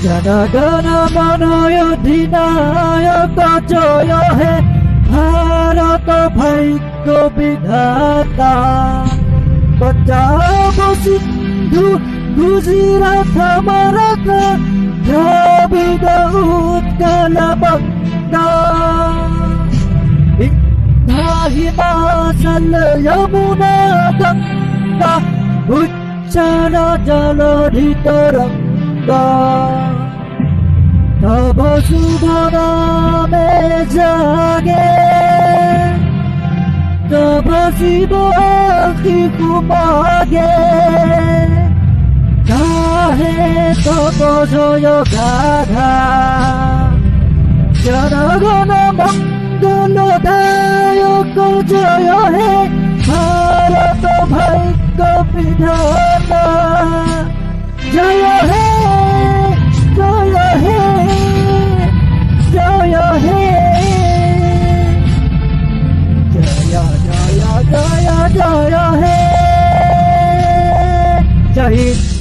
জনগণ মন অধিনায়ক জয় হে ভারত ভাগ্য বিধাতা পঞ্জাব সিন্ধু গুজরাট মারাঠা দ্রাবিড় উৎকল বঙ্গা বিন্ধ্যা হিমাচল যমুনা গঙ্গা উচ্চল জলধি তরঙ্গা তব শুভ নামে জাগে তব শিব কুমাগে গাহে তব জয় গাধা জনগণ মঙ্গল দায়ক জয় হে ভারত ভাগ্য বিধাতা জয় হে জয় হে জয় হে জয় জয় জয় জয় হে জয়